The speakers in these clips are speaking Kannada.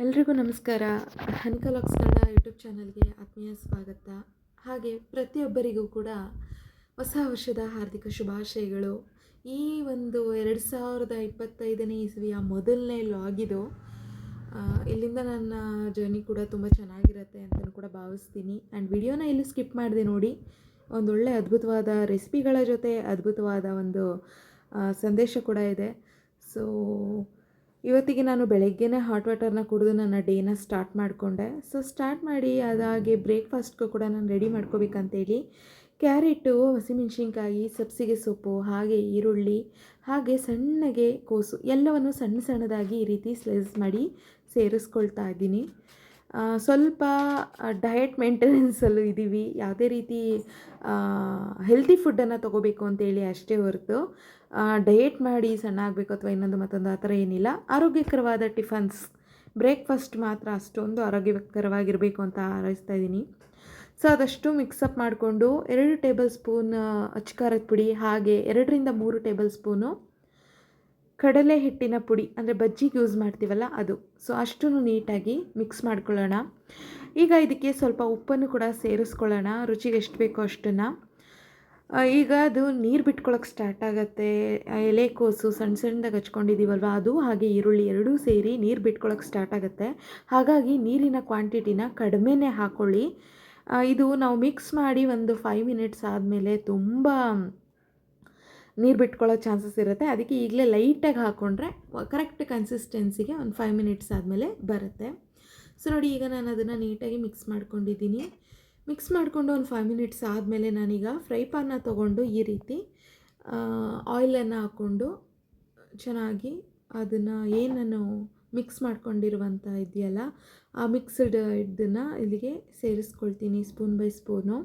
ಎಲ್ರಿಗೂ ನಮಸ್ಕಾರ. ಹನಿಕಲಾಕ್ಸ್ ಕನ್ನಡ ಯೂಟ್ಯೂಬ್ ಚಾನಲ್ಗೆ ಆತ್ಮೀಯ ಸ್ವಾಗತ. ಹಾಗೆ ಪ್ರತಿಯೊಬ್ಬರಿಗೂ ಕೂಡ ಹೊಸ ವರ್ಷದ ಹಾರ್ದಿಕ ಶುಭಾಶಯಗಳು. ಈ ಒಂದು 2025ನೇ ಇಸವಿಯ ಮೊದಲನೇ ಲಾಗ್ ಇದು. ಇಲ್ಲಿಂದ ನನ್ನ ಜರ್ನಿ ಕೂಡ ತುಂಬ ಚೆನ್ನಾಗಿರುತ್ತೆ ಅಂತಲೂ ಕೂಡ ಭಾವಿಸ್ತೀನಿ. ಆ್ಯಂಡ್ ವಿಡಿಯೋನ ಎಲ್ಲೂ ಸ್ಕಿಪ್ ಮಾಡಿದೆ ನೋಡಿ. ಒಂದೊಳ್ಳೆ ಅದ್ಭುತವಾದ ರೆಸಿಪಿಗಳ ಜೊತೆ ಅದ್ಭುತವಾದ ಒಂದು ಸಂದೇಶ ಕೂಡ ಇದೆ. ಸೊ ಇವತ್ತಿಗೆ ನಾನು ಬೆಳಗ್ಗೆನೇ ಹಾಟ್ ವಾಟರ್ನ ಕುಡಿದು ನನ್ನ ಡೇನ ಸ್ಟಾರ್ಟ್ ಮಾಡಿಕೊಂಡೆ. ಸೊ ಸ್ಟಾರ್ಟ್ ಮಾಡಿ ಅದಾಗೆ ಬ್ರೇಕ್ಫಾಸ್ಟ್ಗೂ ಕೂಡ ನಾನು ರೆಡಿ ಮಾಡ್ಕೋಬೇಕಂತೇಳಿ ಕ್ಯಾರೆಟು, ಹಸಿಮೆಣ್ಸಿನ್ಕಾಯಿ, ಸಬ್ಸಿಗೆ ಸೊಪ್ಪು, ಹಾಗೆ ಈರುಳ್ಳಿ, ಹಾಗೆ ಸಣ್ಣಗೆ ಕೋಸು ಎಲ್ಲವನ್ನು ಸಣ್ಣದಾಗಿ ಈ ರೀತಿ ಸ್ಲೈಸ್ ಮಾಡಿ ಸೇರಿಸ್ಕೊಳ್ತಾ ಇದ್ದೀನಿ. ಸ್ವಲ್ಪ ಡಯಟ್ ಮೇಂಟೆನೆನ್ಸಲ್ಲೂ ಇದ್ದೀವಿ. ಯಾವುದೇ ರೀತಿ ಹೆಲ್ತಿ ಫುಡ್ಡನ್ನು ತೊಗೋಬೇಕು ಅಂತೇಳಿ ಅಷ್ಟೇ ಹೊರತು ಡಯಟ್ ಮಾಡಿ ಸಣ್ಣ ಆಗಬೇಕು ಅಥವಾ ಇನ್ನೊಂದು ಮತ್ತೊಂದು ಆ ಥರ ಏನಿಲ್ಲ. ಆರೋಗ್ಯಕರವಾದ ಟಿಫನ್ಸ್, ಬ್ರೇಕ್ಫಾಸ್ಟ್ ಮಾತ್ರ ಅಷ್ಟೊಂದು ಆರೋಗ್ಯಕರವಾಗಿರಬೇಕು ಅಂತ ಹಾರೈಸ್ತಾ ಇದ್ದೀನಿ. ಸೊ ಅದಷ್ಟು ಮಿಕ್ಸಪ್ ಮಾಡಿಕೊಂಡು 2 ಟೇಬಲ್ ಸ್ಪೂನ್ ಅಚ್ಚಕಾರದ ಪುಡಿ, ಹಾಗೆ 2ರಿಂದ 3 ಟೇಬಲ್ ಸ್ಪೂನು ಕಡಲೆ ಹಿಟ್ಟಿನ ಪುಡಿ, ಅಂದರೆ ಬಜ್ಜಿಗೆ ಯೂಸ್ ಮಾಡ್ತೀವಲ್ಲ ಅದು. ಸೊ ಅಷ್ಟನ್ನು ನೀಟಾಗಿ ಮಿಕ್ಸ್ ಮಾಡ್ಕೊಳ್ಳೋಣ. ಈಗ ಇದಕ್ಕೆ ಸ್ವಲ್ಪ ಉಪ್ಪನ್ನು ಕೂಡ ಸೇರಿಸ್ಕೊಳ್ಳೋಣ, ರುಚಿಗೆ ಎಷ್ಟು ಬೇಕೋ ಅಷ್ಟನ್ನು. ಈಗ ಅದು ನೀರು ಬಿಟ್ಕೊಳ್ಳೋಕೆ ಸ್ಟಾರ್ಟ್ ಆಗುತ್ತೆ. ಎಲೆಕೋಸು ಸಣ್ಣದಾಗಿ ಹಚ್ಕೊಂಡಿದ್ದೀವಲ್ವ ಅದು, ಹಾಗೆ ಈರುಳ್ಳಿ ಎರಡೂ ಸೇರಿ ನೀರು ಬಿಟ್ಕೊಳ್ಳೋಕೆ ಸ್ಟಾರ್ಟ್ ಆಗುತ್ತೆ. ಹಾಗಾಗಿ ನೀರಿನ ಕ್ವಾಂಟಿಟಿನ ಕಡಿಮೆನೇ ಹಾಕ್ಕೊಳ್ಳಿ. ಇದು ನಾವು ಮಿಕ್ಸ್ ಮಾಡಿ ಒಂದು 5 ಮಿನಿಟ್ಸ್ ಆದಮೇಲೆ ತುಂಬ ನೀರು ಬಿಟ್ಕೊಳ್ಳೋ ಚಾನ್ಸಸ್ ಇರುತ್ತೆ. ಅದಕ್ಕೆ ಈಗಲೇ ಲೈಟಾಗಿ ಹಾಕ್ಕೊಂಡ್ರೆ ಕರೆಕ್ಟ್ ಕನ್ಸಿಸ್ಟೆನ್ಸಿಗೆ ಒಂದು 5 ಮಿನಿಟ್ಸ್ ಆದಮೇಲೆ ಬರುತ್ತೆ. ಸೊ ನೋಡಿ, ಈಗ ನಾನು ಅದನ್ನು ನೀಟಾಗಿ ಮಿಕ್ಸ್ ಮಾಡ್ಕೊಂಡಿದ್ದೀನಿ. ಮಿಕ್ಸ್ ಮಾಡಿಕೊಂಡು ಒಂದು 5 ಮಿನಿಟ್ಸ್ ಆದಮೇಲೆ ನಾನೀಗ ಫ್ರೈ ಪ್ಯಾನ್ನ ತೊಗೊಂಡು ಈ ರೀತಿ ಆಯಿಲನ್ನು ಹಾಕ್ಕೊಂಡು ಚೆನ್ನಾಗಿ ಅದನ್ನು ಏನು ನಾನು ಮಿಕ್ಸ್ ಮಾಡ್ಕೊಂಡಿರುವಂಥ ಇದೆಯಲ್ಲ ಆ ಮಿಕ್ಸ್ಡ್ ಇದನ್ನು ಇಲ್ಲಿಗೆ ಸೇರಿಸ್ಕೊಳ್ತೀನಿ ಸ್ಪೂನ್ ಬೈ ಸ್ಪೂನು.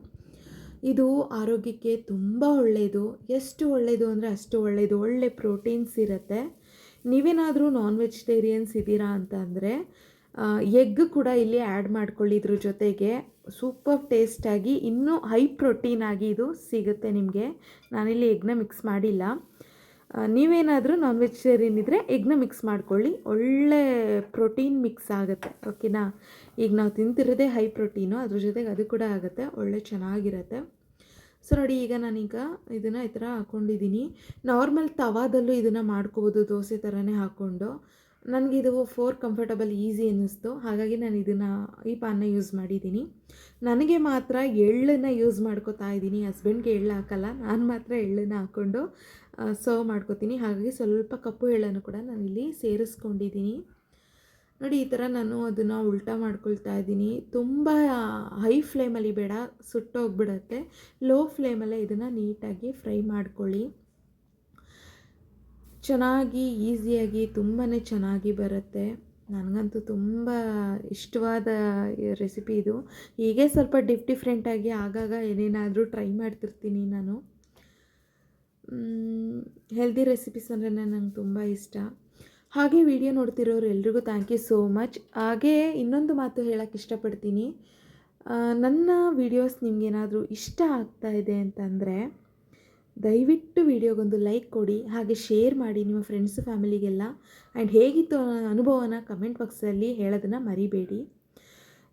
ಇದು ಆರೋಗ್ಯಕ್ಕೆ ತುಂಬ ಒಳ್ಳೆಯದು. ಎಷ್ಟು ಒಳ್ಳೆಯದು ಅಂದರೆ ಅಷ್ಟು ಒಳ್ಳೆಯದು. ಒಳ್ಳೆ ಪ್ರೋಟೀನ್ಸ್ ಇರುತ್ತೆ. ನೀವೇನಾದರೂ ನಾನ್ ವೆಜಿಟೇರಿಯನ್ಸ್ ಇದ್ದೀರಾ ಅಂತ ಅಂದರೆ ಎಗ್ ಕೂಡ ಇಲ್ಲಿ ಆ್ಯಡ್ ಮಾಡ್ಕೊಳ್ಳಿ. ಇದ್ರ ಜೊತೆಗೆ ಸೂಪರ್ ಟೇಸ್ಟಾಗಿ ಇನ್ನೂ ಹೈ ಪ್ರೋಟೀನ್ ಆಗಿ ಇದು ಸಿಗುತ್ತೆ ನಿಮಗೆ. ನಾನಿಲ್ಲಿ ಎಗ್ನ ಮಿಕ್ಸ್ ಮಾಡಿಲ್ಲ. ನೀವೇನಾದರೂ ನಾನ್ ವೆಜಿಟೇರಿಯನ್ ಇದ್ದರೆ ಎಗ್ನ ಮಿಕ್ಸ್ ಮಾಡ್ಕೊಳ್ಳಿ, ಒಳ್ಳೆ ಪ್ರೋಟೀನ್ ಮಿಕ್ಸ್ ಆಗುತ್ತೆ. ಓಕೆನಾ? ಈಗ ನಾವು ತಿಂತಿರೋದೇ ಹೈ ಪ್ರೋಟೀನು, ಅದ್ರ ಜೊತೆಗೆ ಅದು ಕೂಡ ಆಗುತ್ತೆ, ಒಳ್ಳೆ ಚೆನ್ನಾಗಿರುತ್ತೆ. ಸೊ ನೋಡಿ, ಈಗ ನಾನೀಗ ಇದನ್ನು ಈ ಥರ ಹಾಕ್ಕೊಂಡಿದ್ದೀನಿ. ನಾರ್ಮಲ್ ತವಾದಲ್ಲೂ ಇದನ್ನು ಮಾಡ್ಕೋಬೋದು, ದೋಸೆ ಥರನೇ ಹಾಕ್ಕೊಂಡು. ನನಗಿದು ಕಂಫರ್ಟಬಲ್ ಈಸಿ ಅನ್ನಿಸ್ತು, ಹಾಗಾಗಿ ನಾನು ಈ ಪ್ಯಾನ್ನ ಯೂಸ್ ಮಾಡಿದ್ದೀನಿ. ನನಗೆ ಮಾತ್ರ ಎಳ್ಳನ್ನು ಯೂಸ್ ಮಾಡ್ಕೋತಾ ಇದ್ದೀನಿ. ಹಸ್ಬೆಂಡ್ಗೆ ಎಳ್ಳು ಹಾಕಲ್ಲ, ನಾನು ಮಾತ್ರ ಎಳ್ಳನ್ನು ಹಾಕ್ಕೊಂಡು ಸರ್ವ್ ಮಾಡ್ಕೋತೀನಿ. ಹಾಗಾಗಿ ಸ್ವಲ್ಪ ಕಪ್ಪು ಎಳ್ಳನ್ನು ಕೂಡ ನಾನಿಲ್ಲಿ ಸೇರಿಸ್ಕೊಂಡಿದ್ದೀನಿ. ನೋಡಿ, ಈ ಥರ ನಾನು ಅದನ್ನು ಉಲ್ಟಾ ಮಾಡ್ಕೊಳ್ತಾ ಇದ್ದೀನಿ. ತುಂಬ ಹೈ ಫ್ಲೇಮಲ್ಲಿ ಬೇಡ, ಸುಟ್ಟೋಗ್ಬಿಡತ್ತೆ. ಲೋ ಫ್ಲೇಮಲ್ಲೇ ಇದನ್ನು ನೀಟಾಗಿ ಫ್ರೈ ಮಾಡ್ಕೊಳ್ಳಿ. ಚೆನ್ನಾಗಿ ಈಸಿಯಾಗಿ ತುಂಬಾ ಚೆನ್ನಾಗಿ ಬರುತ್ತೆ. ನನಗಂತೂ ತುಂಬ ಇಷ್ಟವಾದ ರೆಸಿಪಿ ಇದು. ಹೀಗೆ ಸ್ವಲ್ಪ ಡಿಫ್ರೆಂಟಾಗಿ ಆಗಾಗ ಏನೇನಾದರೂ ಟ್ರೈ ಮಾಡ್ತಿರ್ತೀನಿ ನಾನು. ಹೆಲ್ದಿ ರೆಸಿಪೀಸ್ ಅಂದರೆ ನಂಗೆ ತುಂಬ ಇಷ್ಟ. ಹಾಗೆ ವಿಡಿಯೋ ನೋಡ್ತಿರೋರು ಎಲ್ರಿಗೂ ಥ್ಯಾಂಕ್ ಯು ಸೋ ಮಚ್. ಹಾಗೆ ಇನ್ನೊಂದು ಮಾತು ಹೇಳೋಕ್ಕೆ ಇಷ್ಟಪಡ್ತೀನಿ. ನನ್ನ ವೀಡಿಯೋಸ್ ನಿಮಗೇನಾದರೂ ಇಷ್ಟ ಆಗ್ತಾ ಇದೆ ಅಂತಂದರೆ ದಯವಿಟ್ಟು ವಿಡಿಯೋಗೊಂದು ಲೈಕ್ ಕೊಡಿ, ಹಾಗೆ ಶೇರ್ ಮಾಡಿ ನಿಮ್ಮ ಫ್ರೆಂಡ್ಸು ಫ್ಯಾಮಿಲಿಗೆಲ್ಲ. ಆ್ಯಂಡ್ ಹೇಗಿತ್ತು ಅನುಭವನ ಕಮೆಂಟ್ ಬಾಕ್ಸಲ್ಲಿ ಹೇಳೋದನ್ನು ಮರಿಬೇಡಿ.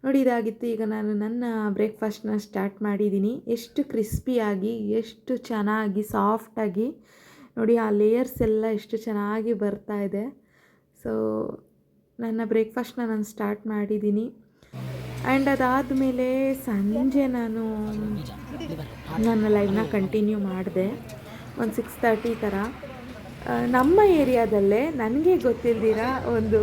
ನೋಡಿ, ಇದಾಗಿತ್ತು. ಈಗ ನಾನು ನನ್ನ ಬ್ರೇಕ್ಫಾಸ್ಟ್ನ ಸ್ಟಾರ್ಟ್ ಮಾಡಿದ್ದೀನಿ. ಎಷ್ಟು ಕ್ರಿಸ್ಪಿಯಾಗಿ, ಎಷ್ಟು ಚೆನ್ನಾಗಿ ಸಾಫ್ಟಾಗಿ ನೋಡಿ, ಆ ಲೇಯರ್ಸ್ ಎಲ್ಲ ಎಷ್ಟು ಚೆನ್ನಾಗಿ ಬರ್ತಾ ಇದೆ. ಸೊ ನನ್ನ ಬ್ರೇಕ್ಫಾಸ್ಟ್ನ ನಾನು ಸ್ಟಾರ್ಟ್ ಮಾಡಿದ್ದೀನಿ. ಆ್ಯಂಡ್ ಅದಾದಮೇಲೆ ಸಂಜೆ ನಾನು ನನ್ನ ಲೈವ್ನ ಕಂಟಿನ್ಯೂ ಮಾಡಿದೆ, ಒಂದು 6:30 ಥರ. ನಮ್ಮ ಏರಿಯಾದಲ್ಲೇ ನನಗೆ ಗೊತ್ತಿಲ್ದಿರ ಒಂದು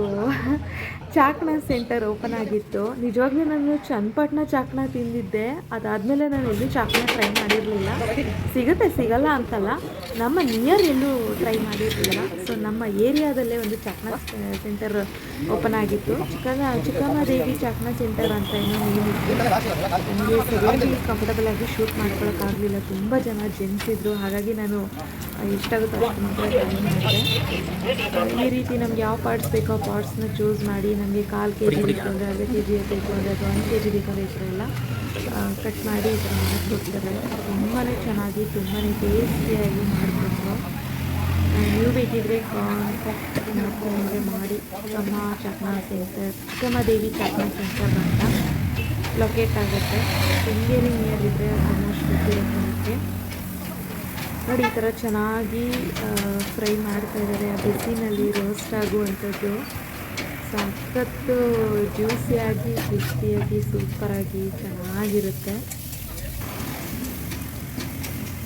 ಚಾಕ್ನ ಸೆಂಟರ್ ಓಪನ್ ಆಗಿತ್ತು. ನಿಜವಾಗ್ಲೂ ನಾನು ಚನ್ನಪಟ್ಟಣ ಚಾಕ್ನ ತಿಂದಿದ್ದೆ. ಅದಾದಮೇಲೆ ನಾನು ಎಲ್ಲೂ ಚಾಕ್ನ ಟ್ರೈ ಮಾಡಿರಲಿಲ್ಲ. ಸಿಗಲ್ಲ ಅಂತಲ್ಲ, ನಮ್ಮ ನಿಯರ್ ಎಲ್ಲೂ ಟ್ರೈ ಮಾಡಿರಲಿಲ್ಲ. ಸೊ ನಮ್ಮ ಏರಿಯಾದಲ್ಲೇ ಒಂದು ಚಾಕ್ನ ಸೆಂಟರ್ ಓಪನ್ ಆಗಿತ್ತು. ಚಿಕ್ಕಮ್ಮದೇವಿ ಚಾಕ್ನ ಸೆಂಟರ್ ಅಂತ ಏನೋ ನೇಮಿತ್ತು. ನನಗೆ ಸರಿಯಾಗಿ ಕಂಫರ್ಟಬಲ್ ಆಗಿ ಶೂಟ್ ಮಾಡ್ಕೊಳ್ಳೋಕ್ಕಾಗಲಿಲ್ಲ, ತುಂಬ ಜನ ಜೆಂಟ್ಸ್ ಇದ್ದರು. ಹಾಗಾಗಿ ನಾನು ಎಷ್ಟಾಗುತ್ತೋ ಅಷ್ಟು ಮಾತ್ರ ಟ್ರೈ ಮಾಡಿದೆ. ಈ ರೀತಿ ನಮ್ಗೆ ಯಾವ ಪಾರ್ಟ್ಸ್ ಬೇಕೋ ಆ ಪಾರ್ಟ್ಸ್ನ ಚೂಸ್ ಮಾಡಿ, ನಮಗೆ 1/4 kg ಬೇಕು ಅಂದರೆ, ಅರ್ಧ kg ಬೇಕು ಅಂದರೆ, ಅಥವಾ 1 kg ಬೇಕು ಅಂದರೆ ಈ ಥರ ಎಲ್ಲ ಕಟ್ ಮಾಡಿ ಈ ಥರ ಮಾಡಿಕೊಡ್ತಾರೆ. ತುಂಬಾ ಚೆನ್ನಾಗಿ, ತುಂಬಾ ಟೇಸ್ಟಿಯಾಗಿ ಮಾಡಿಕೊಟ್ರು. ನೀವು ಬೇಕಿದ್ರೆ ಕಾಂಟ್ಯಾಕ್ಟ್ ಮಾಡ್ಕೊಂಡ್ರೆ ಮಾಡಿ. ಚಕ್ನಾ ಸೆಂಟರ್, ಉತ್ತಮದೇವಿ ಚಕ್ನಾ ಸೆಂಟರ್ ಅಂತ ಲೊಕೇಟ್ ಆಗುತ್ತೆ. ಶೃಂಗೇರಿ ನಿಯರ್ ಇದ್ದರೆ ಆಲ್ಮೋಸ್ಟ್ ಗೊತ್ತಿರುತ್ತೆ. ನೋಡಿ ಈ ಥರ ಚೆನ್ನಾಗಿ ಫ್ರೈ ಮಾಡ್ತಾ ಇದ್ದಾರೆ. ಆ ಬಿಸಿನಲ್ಲಿ ರೋಸ್ಟ್ ಆಗುವಂಥದ್ದು ಸಖತ್ತು ಜ್ಯೂಸಿಯಾಗಿ, ಕ್ರಿಸ್ಪಿಯಾಗಿ, ಸೂಪರಾಗಿ ಚೆನ್ನಾಗಿರುತ್ತೆ.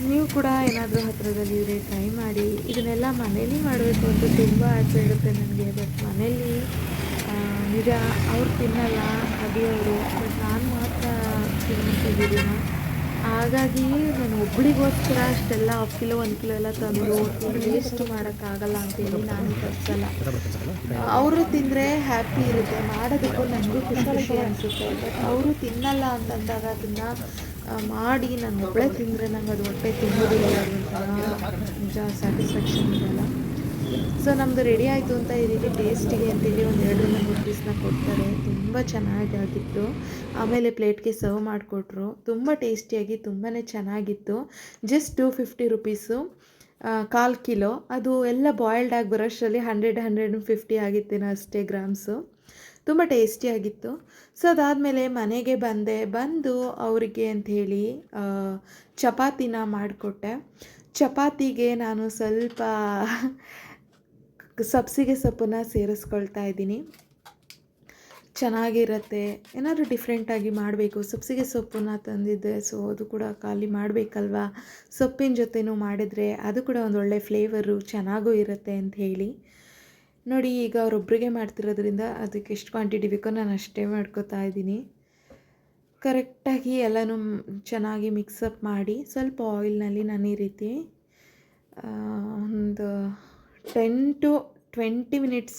ನೀವು ಕೂಡ ಏನಾದರೂ ಹತ್ತಿರದಲ್ಲಿ ಇದ್ರೆ ಟ್ರೈ ಮಾಡಿ. ಇದನ್ನೆಲ್ಲ ಮನೇಲಿ ಮಾಡಬೇಕು ಅಂತ ತುಂಬ ಆಸೆ ಇರುತ್ತೆ ನನಗೆ. ಬಟ್ ಮನೇಲಿ ನಿಜ ಅವ್ರು ತಿನ್ನಲ್ಲ ಅಡಿಯವರು, ಬಟ್ ನಾನು ಮಾತ್ರ ತಿನ್ನೋಂಥದ್ದಿದ್ದೀನ. ಹಾಗಾಗಿ ನಾನು ಒಬ್ಬಳಿಗೋಸ್ಕರ ಅಷ್ಟೆಲ್ಲ 1 ಕಿಲೋ 1 ಕಿಲೋ ಎಲ್ಲ ತಂದು ವೇಸ್ಟ್ ಮಾಡೋಕ್ಕಾಗಲ್ಲ ಅಂತೇಳಿ ನಾನು ತರಿಸಲ್ಲ. ಅವರು ತಿಂದರೆ ಹ್ಯಾಪಿ ಇರುತ್ತೆ, ಮಾಡೋದಕ್ಕೂ ನನಗೂ ಖುಷಿ ಅನಿಸುತ್ತೆ. ಬಟ್ ಅವರು ತಿನ್ನಲ್ಲ ಅಂತಂದಾಗ ಅದನ್ನು ಮಾಡಿ ನಾನು ಒಬ್ಬಳೇ ತಿಂದರೆ ನಂಗೆ ಅದು ಹೊಟ್ಟೆ ತುಂಬೋದಿಲ್ಲ, ಒಂಥರ ನಿಜ ಸ್ಯಾಟಿಸ್ಫ್ಯಾಕ್ಷನ್ ಇರಲ್ಲ. ಸೊ ನಮ್ಮದು ರೆಡಿ ಆಯಿತು ಅಂತ ಈ ರೀತಿ ಟೇಸ್ಟಿಗೆ ಅಂತೇಳಿ ಒಂದು 2 3 ಪೀಸ್ನ ಕೊಡ್ತಾರೆ. ತುಂಬ ಚೆನ್ನಾಗಿತ್ತು. ಆಮೇಲೆ ಪ್ಲೇಟ್ಗೆ ಸರ್ವ್ ಮಾಡಿಕೊಟ್ರು. ತುಂಬ ಟೇಸ್ಟಿಯಾಗಿ ತುಂಬಾ ಚೆನ್ನಾಗಿತ್ತು. Just 250 rupees, 1/4 kilo. ಅದು ಎಲ್ಲ ಬಾಯ್ಲ್ಡ್ ಆಗಿ ಬರೋಷ್ಟರಲ್ಲಿ 100-150 ಆಗಿತ್ತೇನೋ ಅಷ್ಟೇ ಗ್ರಾಮ್ಸು. ತುಂಬ ಟೇಸ್ಟಿಯಾಗಿತ್ತು. ಸೊ ಅದಾದಮೇಲೆ ಮನೆಗೆ ಬಂದು ಅವರಿಗೆ ಅಂಥೇಳಿ ಚಪಾತಿನ ಮಾಡಿಕೊಟ್ಟೆ. ಚಪಾತಿಗೆ ನಾನು ಸ್ವಲ್ಪ ಸಬ್ಬಸಿಗೆ ಸೊಪ್ಪನ್ನ ಸೇರಿಸ್ಕೊಳ್ತಾ ಇದ್ದೀನಿ. ಚೆನ್ನಾಗಿರುತ್ತೆ. ಏನಾದರೂ ಡಿಫ್ರೆಂಟಾಗಿ ಮಾಡಬೇಕು. ಸಬ್ಬಸಿಗೆ ಸೊಪ್ಪನ್ನ ತಂದಿದ್ದೆ, ಸೊ ಅದು ಕೂಡ ಖಾಲಿ ಮಾಡಬೇಕಲ್ವಾ. ಸೊಪ್ಪಿನ ಜೊತೆನೂ ಮಾಡಿದರೆ ಅದು ಕೂಡ ಒಂದೊಳ್ಳೆ ಫ್ಲೇವರು ಚೆನ್ನಾಗೂ ಇರುತ್ತೆ ಅಂತ ಹೇಳಿ. ನೋಡಿ ಈಗ ಅವರೊಬ್ಬರಿಗೆ ಮಾಡ್ತಿರೋದ್ರಿಂದ ಅದಕ್ಕೆ ಎಷ್ಟು ಕ್ವಾಂಟಿಟಿ ಬೇಕೋ ನಾನು ಅಷ್ಟೇ ಮಾಡ್ಕೋತಾ ಇದ್ದೀನಿ. ಕರೆಕ್ಟಾಗಿ ಎಲ್ಲನೂ ಚೆನ್ನಾಗಿ ಮಿಕ್ಸಪ್ ಮಾಡಿ ಸ್ವಲ್ಪ ಆಯಿಲ್ನಲ್ಲಿ ನಾನು ಈ ರೀತಿ ಒಂದು 10 to 20 ಮಿನಿಟ್ಸ್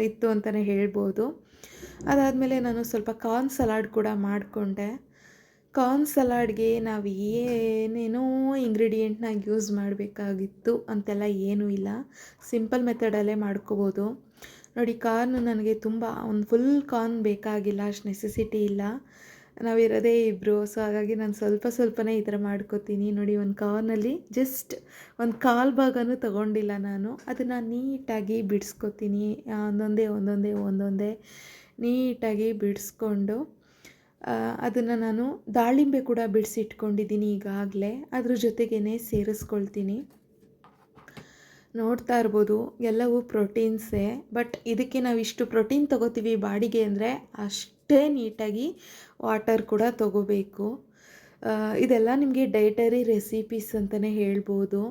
ಇತ್ತು ಅಂತಲೇ ಹೇಳ್ಬೋದು. ಅದಾದಮೇಲೆ ನಾನು ಸ್ವಲ್ಪ ಕಾರ್ನ್ ಸಲಾಡ್ ಕೂಡ ಮಾಡಿಕೊಂಡೆ. ಕಾರ್ನ್ ಸಲಾಡ್ಗೆ ನಾವು ಏನೇನೋ ಇಂಗ್ರೀಡಿಯೆಂಟ್ನ ಯೂಸ್ ಮಾಡಬೇಕಾಗಿತ್ತು ಅಂತೆಲ್ಲ ಏನೂ ಇಲ್ಲ. ಸಿಂಪಲ್ ಮೆಥಡಲ್ಲೇ ಮಾಡ್ಕೋಬೋದು. ನೋಡಿ ಕಾರ್ನ್ ನನಗೆ ತುಂಬ ಒಂದು ಫುಲ್ ಕಾರ್ನ್ ಬೇಕಾಗಿಲ್ಲ, ಅಷ್ಟು ನೆಸೆಸಿಟಿ ಇಲ್ಲ. ನಾವಿರೋದೇ ಇಬ್ಬರು, ಸೊ ಹಾಗಾಗಿ ನಾನು ಸ್ವಲ್ಪನೇ ಈ ಥರ ಮಾಡ್ಕೋತೀನಿ. ನೋಡಿ ಒಂದು ಕಾರ್ನಲ್ಲಿ ಜಸ್ಟ್ ಒಂದು 1/4 ಭಾಗನೂ ತೊಗೊಂಡಿಲ್ಲ ನಾನು. ಅದನ್ನು ನೀಟಾಗಿ ಬಿಡಿಸ್ಕೊತೀನಿ. ಒಂದೊಂದೇ ನೀಟಾಗಿ ಬಿಡಿಸ್ಕೊಂಡು ಅದನ್ನು ನಾನು ದಾಳಿಂಬೆ ಕೂಡ ಬಿಡಿಸಿಟ್ಕೊಂಡಿದ್ದೀನಿ ಈಗಾಗಲೇ, ಅದ್ರ ಜೊತೆಗೇ ಸೇರಿಸ್ಕೊಳ್ತೀನಿ. ನೋಡ್ತಾ ಇರ್ಬೋದು ಎಲ್ಲವೂ ಪ್ರೋಟೀನ್ಸೇ. ಬಟ್ ಇದಕ್ಕೆ ನಾವು ಇಷ್ಟು ಪ್ರೋಟೀನ್ ತೊಗೋತೀವಿ ಬಾಡಿಗೆ ಅಂದರೆ ಅಷ್ಟೇ ನೀಟಾಗಿ ವಾಟರ್ ಕೂಡ ತೊಗೋಬೇಕು. ಇದೆಲ್ಲ ನಿಮಗೆ ಡೈಟರಿ ರೆಸಿಪೀಸ್ ಅಂತಲೇ ಹೇಳ್ಬೋದು.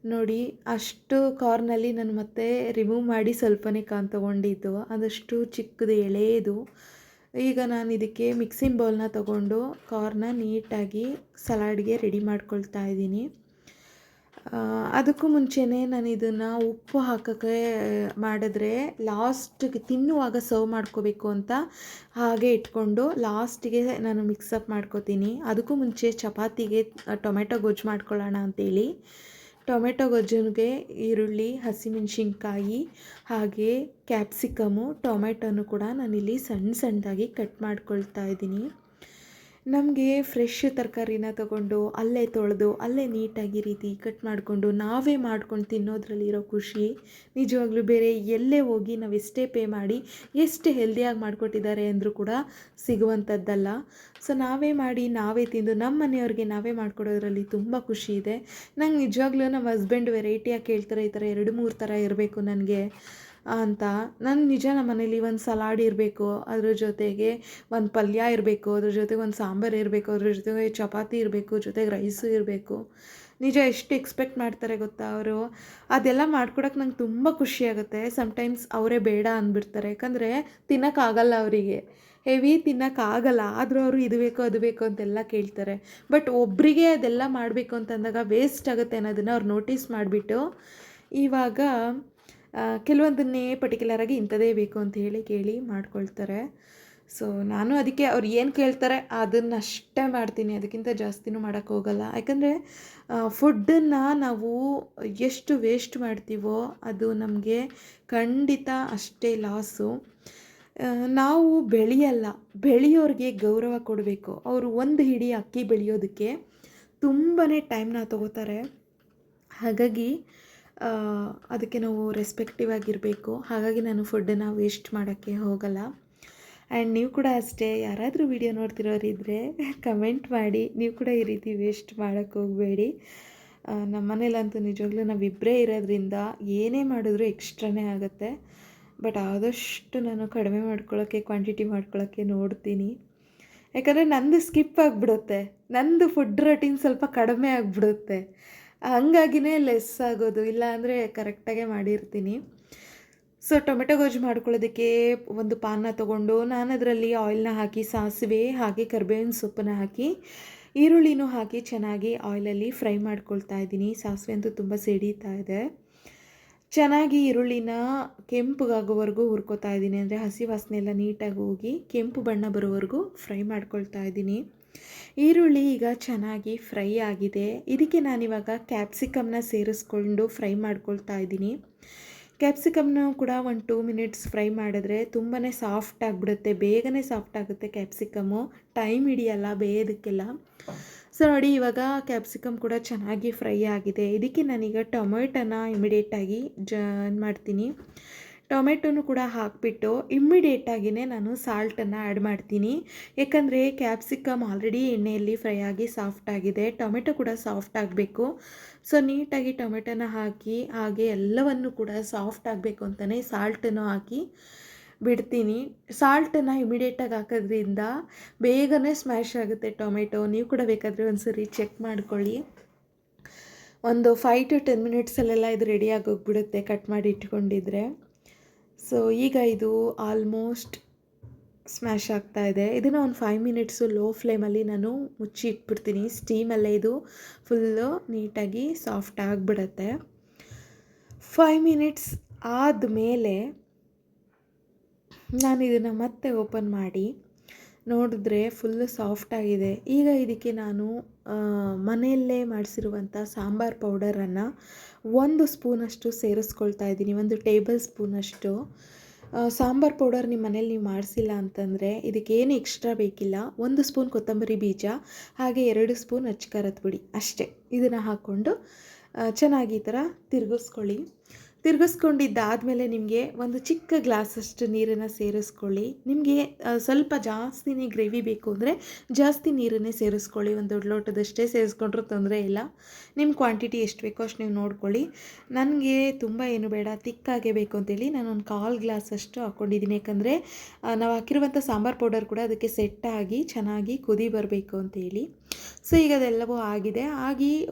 ನೋಡಿ ಅಷ್ಟು ಕಾರ್ನಲ್ಲಿ ನಾನು ಮತ್ತೆ ರಿಮೂವ್ ಮಾಡಿ ಸ್ವಲ್ಪನೇ ಕಾರ್ನ್ ತೊಗೊಂಡಿದ್ದು, ಅದಷ್ಟು ಚಿಕ್ಕದು ಎಳೆಯದು. ಈಗ ನಾನು ಇದಕ್ಕೆ ಮಿಕ್ಸಿಂಗ್ ಬೌಲ್ನ ತೊಗೊಂಡು ಕಾರ್ನ ನೀಟಾಗಿ ಸಲಾಡ್ಗೆ ರೆಡಿ ಮಾಡ್ಕೊಳ್ತಾ ಇದ್ದೀನಿ. ಅದಕ್ಕೂ ಮುಂಚೆನೇ ನಾನು ಇದನ್ನು ಉಪ್ಪು ಹಾಕೋಕ್ಕೆ ಮಾಡಿದ್ರೆ ಲಾಸ್ಟಿಗೆ ತಿನ್ನುವಾಗ ಸರ್ವ್ ಮಾಡ್ಕೋಬೇಕು ಅಂತ ಹಾಗೆ ಇಟ್ಕೊಂಡು ಲಾಸ್ಟಿಗೆ ನಾನು ಮಿಕ್ಸಪ್ ಮಾಡ್ಕೋತೀನಿ. ಅದಕ್ಕೂ ಮುಂಚೆ ಚಪಾತಿಗೆ ಟೊಮೆಟೊ ಗೊಜ್ಜು ಮಾಡ್ಕೊಳ್ಳೋಣ ಅಂತೇಳಿ ಟೊಮೆಟೊ ಗೊಜ್ಜಿಗೆ ಈರುಳ್ಳಿ, ಹಸಿಮೆಣಸಿನ್ಕಾಯಿ ಹಾಗೆ ಕ್ಯಾಪ್ಸಿಕಮು, ಟೊಮೆಟೊನು ಕೂಡ ನಾನಿಲ್ಲಿ ಸಣ್ಣದಾಗಿ ಕಟ್ ಮಾಡ್ಕೊಳ್ತಾ ಇದ್ದೀನಿ. ನಮಗೆ ಫ್ರೆಶ್ ತರಕಾರಿನ ತೊಗೊಂಡು ಅಲ್ಲೇ ತೊಳೆದು ಅಲ್ಲೇ ನೀಟಾಗಿ ರೀತಿ ಕಟ್ ಮಾಡಿಕೊಂಡು ನಾವೇ ಮಾಡ್ಕೊಂಡು ತಿನ್ನೋದ್ರಲ್ಲಿರೋ ಖುಷಿ ನಿಜವಾಗ್ಲೂ ಬೇರೆ ಎಲ್ಲೇ ಹೋಗಿ ನಾವು ಎಷ್ಟೇ ಪೇ ಮಾಡಿ ಎಷ್ಟು ಹೆಲ್ದಿಯಾಗಿ ಮಾಡಿಕೊಟ್ಟಿದ್ದಾರೆ ಅಂದರೂ ಕೂಡ ಸಿಗುವಂಥದ್ದಲ್ಲ. ಸೊ ನಾವೇ ಮಾಡಿ ನಾವೇ ತಿಂದು ನಮ್ಮ ಮನೆಯವ್ರಿಗೆ ನಾವೇ ಮಾಡಿಕೊಡೋದ್ರಲ್ಲಿ ತುಂಬ ಖುಷಿ ಇದೆ. ನಂಗೆ ನಿಜವಾಗ್ಲೂ ನಮ್ಮ ಹಸ್ಬೆಂಡ್ ವೆರೈಟಿಯಾಗಿ ಕೇಳ್ತಾರೆ, ಈ ಥರ 2-3 ಥರ ಇರಬೇಕು ನನಗೆ ಅಂತ. ನಾನು ನಿಜ ನಮ್ಮ ಮನೇಲಿ ಒಂದು ಸಲಾಡ್ ಇರಬೇಕು, ಅದ್ರ ಜೊತೆಗೆ ಒಂದು ಪಲ್ಯ ಇರಬೇಕು, ಅದ್ರ ಜೊತೆಗೆ ಒಂದು ಸಾಂಬಾರು ಇರಬೇಕು, ಅದ್ರ ಜೊತೆಗೆ ಚಪಾತಿ ಇರಬೇಕು, ಜೊತೆಗೆ ರೈಸು ಇರಬೇಕು. ನಿಜ ಎಷ್ಟು ಎಕ್ಸ್ಪೆಕ್ಟ್ ಮಾಡ್ತಾರೆ ಗೊತ್ತಾ ಅವರು. ಅದೆಲ್ಲ ಮಾಡ್ಕೊಡೋಕೆ ನಂಗೆ ತುಂಬ ಖುಷಿಯಾಗುತ್ತೆ. ಸಮ್ಟೈಮ್ಸ್ ಅವರೇ ಬೇಡ ಅಂದ್ಬಿಡ್ತಾರೆ, ಯಾಕಂದರೆ ತಿನ್ನೋಕ್ಕಾಗಲ್ಲ ಅವರಿಗೆ, ಹೆವಿ ತಿನ್ನೋಕ್ಕಾಗಲ್ಲ. ಆದರೂ ಅವರು ಇದು ಬೇಕು ಅದು ಬೇಕು ಅಂತೆಲ್ಲ ಕೇಳ್ತಾರೆ. ಬಟ್ ಒಬ್ಬರಿಗೆ ಅದೆಲ್ಲ ಮಾಡಬೇಕು ಅಂತಂದಾಗ ವೇಸ್ಟ್ ಆಗುತ್ತೆ ಅನ್ನೋದನ್ನು ಅವ್ರು ನೋಟಿಸ್ ಮಾಡಿಬಿಟ್ಟು ಇವಾಗ ಕೆಲವೊಂದನ್ನೇ ಪರ್ಟಿಕ್ಯುಲರಾಗಿ ಇಂಥದೇ ಬೇಕು ಅಂತ ಕೇಳಿ ಮಾಡ್ಕೊಳ್ತಾರೆ. ಸೊ ನಾನು ಅದಕ್ಕೆ ಅವ್ರು ಏನು ಕೇಳ್ತಾರೆ ಅದನ್ನಷ್ಟೇ ಮಾಡ್ತೀನಿ, ಅದಕ್ಕಿಂತ ಜಾಸ್ತಿನೂ ಮಾಡೋಕ್ಕೆ ಹೋಗಲ್ಲ. ಯಾಕಂದರೆ ಫುಡ್ಡನ್ನು ನಾವು ಎಷ್ಟು ವೇಸ್ಟ್ ಮಾಡ್ತೀವೋ ಅದು ನಮಗೆ ಖಂಡಿತ ಅಷ್ಟೇ ಲಾಸು. ನಾವು ಬೆಳೆಯೋರಿಗೆ ಗೌರವ ಕೊಡಬೇಕು. ಅವರು ಒಂದು ಹಿಡಿ ಅಕ್ಕಿ ಬೆಳೆಯೋದಕ್ಕೆ ತುಂಬಾ ಟೈಮ್ನ ತಗೋತಾರೆ. ಹಾಗಾಗಿ ಆ, ಅದಕ್ಕೆ ನಾವು ರೆಸ್ಪೆಕ್ಟಿವ್ ಆಗಿರಬೇಕು. ಹಾಗಾಗಿ ನಾನು ಫುಡ್ಡನ್ನು ವೇಸ್ಟ್ ಮಾಡೋಕ್ಕೆ ಹೋಗಲ್ಲ. ಆ್ಯಂಡ್ ನೀವು ಕೂಡ ಅಷ್ಟೇ, ಯಾರಾದರೂ ವಿಡಿಯೋ ನೋಡ್ತಿರೋರಿದ್ದರೆ ಕಮೆಂಟ್ ಮಾಡಿ, ನೀವು ಕೂಡ ಈ ರೀತಿ ವೇಸ್ಟ್ ಮಾಡೋಕ್ಕೆ ಹೋಗಬೇಡಿ. ನಮ್ಮ ಮನೇಲಂತೂ ನಿಜವಾಗ್ಲೂ ನಾವಿಬ್ಬರೇ ಇರೋದ್ರಿಂದ ಏನೇ ಮಾಡಿದ್ರೂ ಎಕ್ಸ್ಟ್ರಾನೇ ಆಗುತ್ತೆ. ಬಟ್ ಆದಷ್ಟು ನಾನು ಕಡಿಮೆ ಮಾಡ್ಕೊಳ್ಳೋಕ್ಕೆ, ಕ್ವಾಂಟಿಟಿ ಮಾಡ್ಕೊಳ್ಳೋಕ್ಕೆ ನೋಡ್ತೀನಿ. ಯಾಕಂದರೆ ನಂದು ಸ್ಕಿಪ್ ಆಗಿಬಿಡುತ್ತೆ, ನಂದು ಫುಡ್ ರೊಟೀನ್ ಸ್ವಲ್ಪ ಕಡಿಮೆ ಆಗಿಬಿಡುತ್ತೆ. ಹಂಗಾಗಿನೇ ಲೆಸ್ ಆಗೋದು, ಇಲ್ಲ ಅಂದರೆ ಕರೆಕ್ಟಾಗೇ ಮಾಡಿರ್ತೀನಿ. ಸೊ ಟೊಮೆಟೊ ಗೊಜ್ಜು ಮಾಡ್ಕೊಳ್ಳೋದಕ್ಕೆ ಒಂದು ಪಾನ ತೊಗೊಂಡು ನಾನು ಅದರಲ್ಲಿ ಆಯಿಲ್ನ ಹಾಕಿ, ಸಾಸಿವೆ ಹಾಗೆ ಕರಿಬೇವಿನ ಸೊಪ್ಪನ್ನ ಹಾಕಿ, ಈರುಳ್ಳಿನೂ ಹಾಕಿ ಚೆನ್ನಾಗಿ ಆಯಿಲಲ್ಲಿ ಫ್ರೈ ಮಾಡ್ಕೊಳ್ತಾ ಇದ್ದೀನಿ. ಸಾಸಿವೆ ಅಂತೂ ತುಂಬ ಸಿಡೀತಾ ಇದೆ. ಚೆನ್ನಾಗಿ ಈರುಳ್ಳಿನ ಕೆಂಪುಗಾಗೋವರೆಗೂ ಹುರ್ಕೋತಾ ಇದ್ದೀನಿ. ಅಂದರೆ ಹಸಿ ವಾಸನೆ ಎಲ್ಲ ನೀಟಾಗಿ ಹೋಗಿ ಕೆಂಪು ಬಣ್ಣ ಬರೋವರೆಗೂ ಫ್ರೈ ಮಾಡ್ಕೊಳ್ತಾ ಇದ್ದೀನಿ. ಈರುಳ್ಳಿ ಈಗ ಚೆನ್ನಾಗಿ ಫ್ರೈ ಆಗಿದೆ. ಇದಕ್ಕೆ ನಾನಿವಾಗ ಕ್ಯಾಪ್ಸಿಕಮ್ನ ಸೇರಿಸ್ಕೊಂಡು ಫ್ರೈ ಮಾಡ್ಕೊಳ್ತಾ ಇದ್ದೀನಿ. ಕ್ಯಾಪ್ಸಿಕಮ್ನ ಕೂಡ ಒಂದು 2 ಮಿನಿಟ್ಸ್ ಫ್ರೈ ಮಾಡಿದ್ರೆ ತುಂಬಾ ಸಾಫ್ಟ್ ಆಗಿಬಿಡುತ್ತೆ, ಬೇಗನೆ ಸಾಫ್ಟ್ ಆಗುತ್ತೆ. ಕ್ಯಾಪ್ಸಿಕಮ್ಮು ಟೈಮ್ ಹಿಡಿಯಲ್ಲ ಬೇಯೋದಕ್ಕೆಲ್ಲ. ಸೊ ನೋಡಿ, ಇವಾಗ ಕ್ಯಾಪ್ಸಿಕಮ್ ಕೂಡ ಚೆನ್ನಾಗಿ ಫ್ರೈ ಆಗಿದೆ. ಇದಕ್ಕೆ ನಾನೀಗ ಟೊಮೆಟೊನ ಇಮಿಡಿಯೇಟಾಗಿ ಮಾಡ್ತೀನಿ. ಟೊಮೆಟೊನು ಕೂಡ ಹಾಕಿಬಿಟ್ಟು ಇಮ್ಮಿಡಿಯೇಟಾಗಿಯೇ ನಾನು ಸಾಲ್ಟನ್ನು ಆ್ಯಡ್ ಮಾಡ್ತೀನಿ. ಯಾಕಂದರೆ ಕ್ಯಾಪ್ಸಿಕಮ್ ಆಲ್ರೆಡಿ ಎಣ್ಣೆಯಲ್ಲಿ ಫ್ರೈ ಆಗಿ ಸಾಫ್ಟ್ ಆಗಿದೆ, ಟೊಮೆಟೊ ಕೂಡ ಸಾಫ್ಟ್ ಆಗಬೇಕು. ಸೊ ನೀಟಾಗಿ ಟೊಮೆಟೊನ ಹಾಕಿ ಹಾಗೆ ಎಲ್ಲವನ್ನು ಕೂಡ ಸಾಫ್ಟ್ ಆಗಬೇಕು ಅಂತಲೇ ಸಾಲ್ಟನ್ನು ಹಾಕಿ ಬಿಡ್ತೀನಿ. ಸಾಲ್ಟನ್ನು ಇಮಿಡಿಯೇಟಾಗಿ ಹಾಕೋದ್ರಿಂದ ಬೇಗನೆ ಸ್ಮ್ಯಾಶ್ ಆಗುತ್ತೆ ಟೊಮೆಟೊ. ನೀವು ಕೂಡ ಬೇಕಾದರೆ ಒಂದು ಸರಿ ಚೆಕ್ ಮಾಡ್ಕೊಳ್ಳಿ. ಒಂದು 5 to 10 ಮಿನಿಟ್ಸಲ್ಲೆಲ್ಲ ಇದು ರೆಡಿಯಾಗಿ ಹೋಗ್ಬಿಡುತ್ತೆ ಕಟ್ ಮಾಡಿ ಇಟ್ಕೊಂಡಿದ್ರೆ. ಸೊ ಈಗ ಇದು ಆಲ್ಮೋಸ್ಟ್ ಸ್ಮ್ಯಾಶ್ ಆಗ್ತಾಯಿದೆ. ಇದನ್ನು ಒಂದು 5 ಮಿನಿಟ್ಸು ಲೋ ಫ್ಲೇಮಲ್ಲಿ ನಾನು ಮುಚ್ಚಿ ಇಟ್ಬಿಡ್ತೀನಿ. ಸ್ಟೀಮಲ್ಲೇ ಇದು ಫುಲ್ಲು ನೀಟಾಗಿ ಸಾಫ್ಟ್ ಆಗಿಬಿಡತ್ತೆ. 5 ಮಿನಿಟ್ಸ್ ಆದಮೇಲೆ ನಾನು ಇದನ್ನು ಮತ್ತೆ ಓಪನ್ ಮಾಡಿ ನೋಡಿದ್ರೆ ಫುಲ್ಲು ಸಾಫ್ಟಾಗಿದೆ. ಈಗ ಇದಕ್ಕೆ ನಾನು ಮನೆಯಲ್ಲೇ ಮಾಡಿಸಿರುವಂಥ ಸಾಂಬಾರು ಪೌಡರನ್ನು 1 ಸ್ಪೂನಷ್ಟು ಸೇರಿಸ್ಕೊಳ್ತಾ ಇದ್ದೀನಿ, 1 ಟೇಬಲ್ ಸ್ಪೂನಷ್ಟು. ಸಾಂಬಾರು ಪೌಡರ್ ನಿಮ್ಮ ಮನೇಲಿ ನೀವು ಮಾಡಿಸಿಲ್ಲ ಅಂತಂದರೆ ಇದಕ್ಕೇನು ಎಕ್ಸ್ಟ್ರಾ ಬೇಕಿಲ್ಲ. 1 ಸ್ಪೂನ್ ಕೊತ್ತಂಬರಿ ಬೀಜ ಹಾಗೆ 2 ಸ್ಪೂನ್ ಅಚ್ಕಾರದ ಪುಡಿ ಅಷ್ಟೇ. ಇದನ್ನು ಹಾಕ್ಕೊಂಡು ಚೆನ್ನಾಗಿ ಈ ಥರ ತಿರುಗಿಸ್ಕೊಂಡಿದ್ದಾದಮೇಲೆ ನಿಮಗೆ ಒಂದು ಚಿಕ್ಕ ಗ್ಲಾಸಷ್ಟು ನೀರನ್ನು ಸೇರಿಸ್ಕೊಳ್ಳಿ. ನಿಮಗೆ ಸ್ವಲ್ಪ ಜಾಸ್ತಿನೇ ಗ್ರೇವಿ ಬೇಕು ಅಂದರೆ ಜಾಸ್ತಿ ನೀರನ್ನೇ ಸೇರಿಸ್ಕೊಳ್ಳಿ. ಒಂದು ದೊಡ್ಡ ಲೋಟದಷ್ಟೇ ಸೇರಿಸ್ಕೊಂಡ್ರೂ ತೊಂದರೆ ಇಲ್ಲ. ನಿಮ್ಮ ಕ್ವಾಂಟಿಟಿ ಎಷ್ಟು ಬೇಕೋ ಅಷ್ಟು ನೀವು ನೋಡ್ಕೊಳ್ಳಿ. ನನಗೆ ತುಂಬ ಏನು ಬೇಡ, ತಿಕ್ಕಾಗೇ ಬೇಕು ಅಂತೇಳಿ ನಾನು ಒಂದು 1/4 ಗ್ಲಾಸಷ್ಟು ಹಾಕ್ಕೊಂಡಿದ್ದೀನಿ. ಯಾಕಂದರೆ ನಾವು ಹಾಕಿರುವಂಥ ಸಾಂಬಾರು ಪೌಡರ್ ಕೂಡ ಅದಕ್ಕೆ ಸೆಟ್ಟಾಗಿ ಚೆನ್ನಾಗಿ ಕುದಿ ಬರಬೇಕು ಅಂತೇಳಿ. ಸೊ ಈಗ ಅದೆಲ್ಲವೂ ಆಗಿದೆ.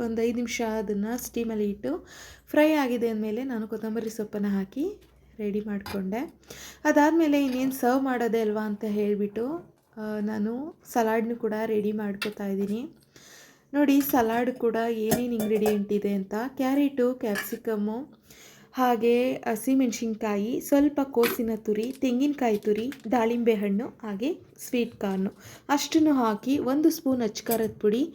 ಒಂದು 5 ನಿಮಿಷ ಅದನ್ನು ಸ್ಟೀಮಲ್ಲಿ ಇಟ್ಟು ಫ್ರೈ ಆಗಿದೆ ಅಂದಮೇಲೆ ನಾನು ಕೊತ್ತಂಬರಿ ಸೊಪ್ಪನ್ನು ಹಾಕಿ ರೆಡಿ ಮಾಡಿಕೊಂಡೆ. ಅದಾದಮೇಲೆ ಇನ್ನೇನು ಸರ್ವ್ ಮಾಡೋದೇ ಅಲ್ವಾ ಅಂತ ಹೇಳಿಬಿಟ್ಟು ನಾನು ಸಲಾಡ್ನು ಕೂಡ ರೆಡಿ ಮಾಡ್ಕೋತಾ ಇದ್ದೀನಿ. ನೋಡಿ, ಸಲಾಡ್ ಕೂಡ ಏನೇನು ಇಂಗ್ರೀಡಿಯೆಂಟ್ ಇದೆ ಅಂತ: ಕ್ಯಾರೆಟು, ಕ್ಯಾಪ್ಸಿಕಮ್ಮು, ಹಾಗೆ ಹಸಿಮೆಣಸಿನ್ಕಾಯಿ, ಸ್ವಲ್ಪ ಕೋಸಿನ ತುರಿ, ತೆಂಗಿನಕಾಯಿ ತುರಿ, ದಾಳಿಂಬೆ ಹಣ್ಣು, ಹಾಗೆ ಸ್ವೀಟ್ ಕಾರ್ನು ಅಷ್ಟನ್ನು ಹಾಕಿ 1 ಸ್ಪೂನ್ ಅಚ್ಕಾರದ ಪುಡಿ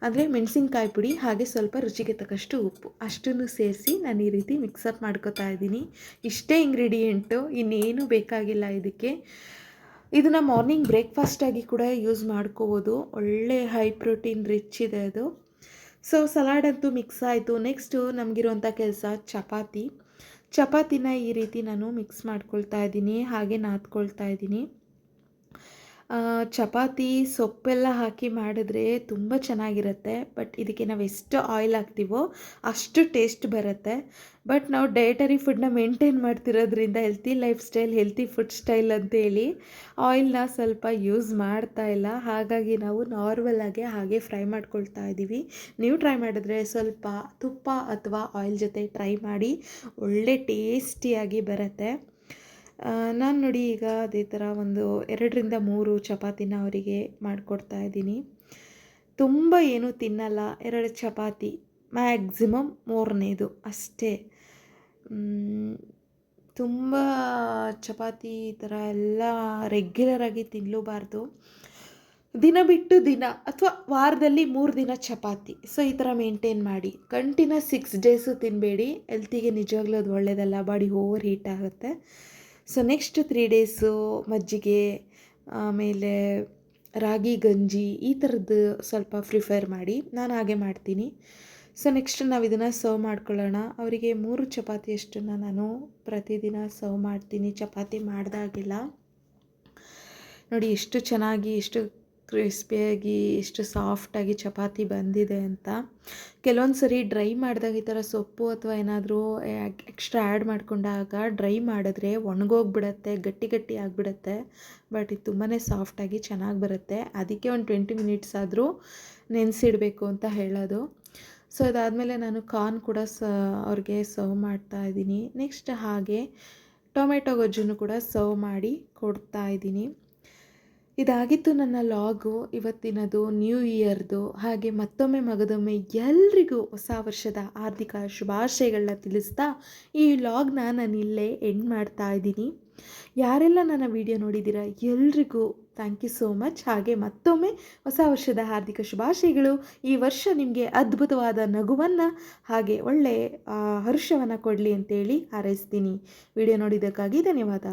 ಅಂದರೆ ಮೆಣಸಿನ್ಕಾಯಿ ಪುಡಿ, ಹಾಗೆ ಸ್ವಲ್ಪ ರುಚಿಗೆ ತಕ್ಕಷ್ಟು ಉಪ್ಪು ಅಷ್ಟನ್ನು ಸೇರಿಸಿ ನಾನು ಈ ರೀತಿ ಮಿಕ್ಸಪ್ ಮಾಡ್ಕೋತಾ ಇದ್ದೀನಿ. ಇಷ್ಟೇ ಇಂಗ್ರೀಡಿಯೆಂಟು, ಇನ್ನೇನು ಬೇಕಾಗಿಲ್ಲ ಇದಕ್ಕೆ. ಇದನ್ನು ಮಾರ್ನಿಂಗ್ ಬ್ರೇಕ್ಫಾಸ್ಟಾಗಿ ಕೂಡ ಯೂಸ್ ಮಾಡ್ಕೋಬೋದು. ಒಳ್ಳೆ ಹೈ ಪ್ರೋಟೀನ್ ರಿಚ್ ಇದೆ ಅದು. ಸೊ ಸಲಾಡ್ ಅಂತೂ ಮಿಕ್ಸ್ ಆಯಿತು. ನೆಕ್ಸ್ಟು ನಮಗಿರುವಂಥ ಕೆಲಸ ಚಪಾತಿನ ಈ ರೀತಿ ನಾನು ಮಿಕ್ಸ್ ಮಾಡ್ಕೊಳ್ತಾ ಇದ್ದೀನಿ, ಹಾಗೆ ನಾದ್ಕೊಳ್ತಾ ಇದ್ದೀನಿ. ಚಪಾತಿ ಸೊಪ್ಪೆಲ್ಲ ಹಾಕಿ ಮಾಡಿದ್ರೆ ತುಂಬ ಚೆನ್ನಾಗಿರುತ್ತೆ. ಬಟ್ ಇದಕ್ಕೆ ನಾವು ಎಷ್ಟು ಆಯಿಲ್ ಹಾಕ್ತೀವೋ ಅಷ್ಟು ಟೇಸ್ಟ್ ಬರುತ್ತೆ. ಬಟ್ ನಾವು ಡಯಟರಿ ಫುಡ್ನ ಮೇಂಟೈನ್ ಮಾಡ್ತಿರೋದ್ರಿಂದ healthy lifestyle, healthy food style ಅಂತೇಳಿ ಆಯಿಲ್ನ ಸ್ವಲ್ಪ ಯೂಸ್ ಮಾಡ್ತಾ ಇಲ್ಲ. ಹಾಗಾಗಿ ನಾವು ನಾರ್ಮಲಾಗೆ ಹಾಗೆ ಫ್ರೈ ಮಾಡ್ಕೊಳ್ತಾ ಇದ್ದೀವಿ. ನೀವು ಟ್ರೈ ಮಾಡಿದ್ರೆ ಸ್ವಲ್ಪ ತುಪ್ಪ ಅಥವಾ ಆಯಿಲ್ ಜೊತೆ ಟ್ರೈ ಮಾಡಿ, ಒಳ್ಳೆ ಟೇಸ್ಟಿಯಾಗಿ ಬರುತ್ತೆ. ನಾನು ನೋಡಿ ಈಗ ಅದೇ ಥರ ಒಂದು 2ರಿಂದ 3 ಚಪಾತಿನ ಅವರಿಗೆ ಮಾಡಿಕೊಡ್ತಾ ಇದ್ದೀನಿ. ತುಂಬ ಏನೂ ತಿನ್ನಲ್ಲ, 2 ಚಪಾತಿ ಮ್ಯಾಕ್ಸಿಮಮ್ 3ನೇದು ಅಷ್ಟೇ. ತುಂಬ ಚಪಾತಿ ಈ ಥರ ಎಲ್ಲ ರೆಗ್ಯುಲರಾಗಿ ತಿನ್ನಲೂಬಾರ್ದು. ದಿನ ಬಿಟ್ಟು ದಿನ ಅಥವಾ ವಾರದಲ್ಲಿ 3 ದಿನ ಚಪಾತಿ. ಸೊ ಈ ಥರ ಮೇಂಟೈನ್ ಮಾಡಿ. ಕಂಟಿನ್ಯೂಸ್ 6 ಡೇಸು ತಿನ್ನಬೇಡಿ, ಹೆಲ್ತಿಗೆ ನಿಜವಾಗ್ಲೂ ಅದು ಒಳ್ಳೆಯದಲ್ಲ, ಬಾಡಿ ಓವರ್ ಹೀಟ್ ಆಗುತ್ತೆ. ಸೊ ನೆಕ್ಸ್ಟ್ 3 ಡೇಸು ಮಜ್ಜಿಗೆ, ಆಮೇಲೆ ರಾಗಿ ಗಂಜಿ ಈ ಥರದ್ದು ಸ್ವಲ್ಪ ಪ್ರಿಫರ್ ಮಾಡಿ. ನಾನು ಹಾಗೆ ಮಾಡ್ತೀನಿ. ಸೊ ನೆಕ್ಸ್ಟ್ ನಾವು ಇದನ್ನು ಸರ್ವ್ ಮಾಡ್ಕೊಳ್ಳೋಣ. ಅವರಿಗೆ 3 ಚಪಾತಿಯಷ್ಟನ್ನು ನಾನು ಪ್ರತಿದಿನ ಸರ್ವ್ ಮಾಡ್ತೀನಿ ಚಪಾತಿ ಮಾಡಿದಾಗೆಲ್ಲ. ನೋಡಿ ಎಷ್ಟು ಚೆನ್ನಾಗಿ, ಎಷ್ಟು ಕ್ರಿಸ್ಪಿಯಾಗಿ, ಎಷ್ಟು ಸಾಫ್ಟಾಗಿ ಚಪಾತಿ ಬಂದಿದೆ ಅಂತ. ಕೆಲವೊಂದು ಸರಿ ಡ್ರೈ ಮಾಡಿದಾಗ ಈ ಥರ ಸೊಪ್ಪು ಅಥವಾ ಏನಾದರೂ ಎಕ್ಸ್ಟ್ರಾ ಆ್ಯಡ್ ಮಾಡಿಕೊಂಡಾಗ ಡ್ರೈ ಮಾಡಿದ್ರೆ ಒಣಗೋಗ್ಬಿಡತ್ತೆ, ಗಟ್ಟಿ ಗಟ್ಟಿ ಆಗಿಬಿಡತ್ತೆ. ಬಟ್ ಇದು ತುಂಬಾ ಸಾಫ್ಟಾಗಿ ಚೆನ್ನಾಗಿ ಬರುತ್ತೆ. ಅದಕ್ಕೆ ಒಂದು 20 ಮಿನಿಟ್ಸ್ ಆದರೂ ನೆನೆಸಿಡಬೇಕು ಅಂತ ಹೇಳೋದು. ಸೊ ಅದಾದಮೇಲೆ ನಾನು ಕಾರ್ನ್ ಕೂಡ ಅವ್ರಿಗೆ ಸರ್ವ್ ಮಾಡ್ತಾ ಇದ್ದೀನಿ. ನೆಕ್ಸ್ಟ್ ಹಾಗೆ ಟೊಮೆಟೊ ಗೊಜ್ಜನ್ನು ಕೂಡ ಸರ್ವ್ ಮಾಡಿ ಕೊಡ್ತಾ ಇದ್ದೀನಿ. ಇದಾಗಿತ್ತು ನನ್ನ ಲಾಗು ಇವತ್ತಿನದು, ನ್ಯೂ ಇಯರ್ದು. ಹಾಗೆ ಮತ್ತೊಮ್ಮೆ ಮಗದೊಮ್ಮೆ ಎಲ್ರಿಗೂ ಹೊಸ ವರ್ಷದ ಹಾರ್ದಿಕ ಶುಭಾಶಯಗಳನ್ನ ತಿಳಿಸ್ತಾ ಈ ಲಾಗ್ನ ನಾನು ಇಲ್ಲೇ ಎಂಡ್ ಮಾಡ್ತಾ ಇದ್ದೀನಿ. ಯಾರೆಲ್ಲ ನನ್ನ ವಿಡಿಯೋ ನೋಡಿದ್ದೀರಾ ಎಲ್ರಿಗೂ ಥ್ಯಾಂಕ್ ಯು ಸೋ ಮಚ್. ಹಾಗೆ ಮತ್ತೊಮ್ಮೆ ಹೊಸ ವರ್ಷದ ಹಾರ್ದಿಕ ಶುಭಾಶಯಗಳು. ಈ ವರ್ಷ ನಿಮಗೆ ಅದ್ಭುತವಾದ ನಗುವನ್ನು ಹಾಗೆ ಒಳ್ಳೆಯ ಹರ್ಷವನ್ನು ಕೊಡಲಿ ಅಂತೇಳಿ ಹಾರೈಸ್ತೀನಿ. ವಿಡಿಯೋ ನೋಡಿದ್ದಕ್ಕಾಗಿ ಧನ್ಯವಾದ.